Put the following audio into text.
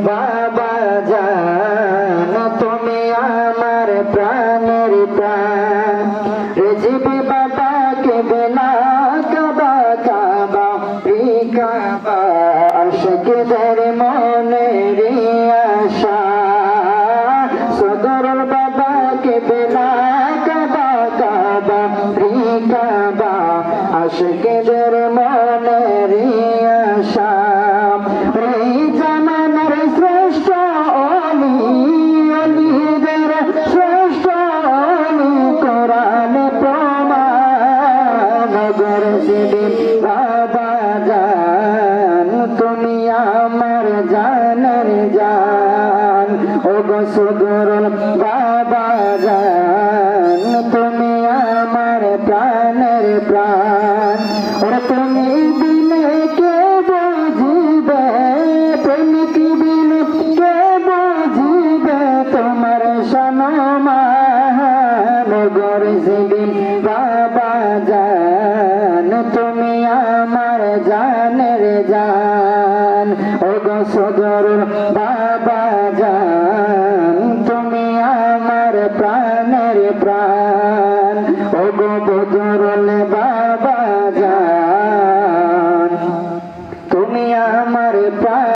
বাবা জান তুমি আমার প্রাণের প্রাণ রেজিবি বাবাকে বেলা কাবা কাবা কাবা আশিকদের মনের আশা সদরুল বাবাকে বেলা কাবা কাবা কাবা আশিকদের মনের আশা জামানার শ্রেষ্ঠ অলি অলিদের শ্রেষ্ঠ অলি কোরআন প্রমাণ গর্জিবিন বাবা জান তুমি আমার জানের জান ও গো সদরুল বাবা জান তুমি আমার প্রাণের প্রাণ ওরে তুমি বিনে কে বুঝিবে প্রেমিক বিনে কে বুঝিবে তোমার সম্মান গর্জিবিন বাবা জান তুমি আমার জানের জান ও গো সদরুল বাবা জান তুমি আমার প্রাণের প্রাণ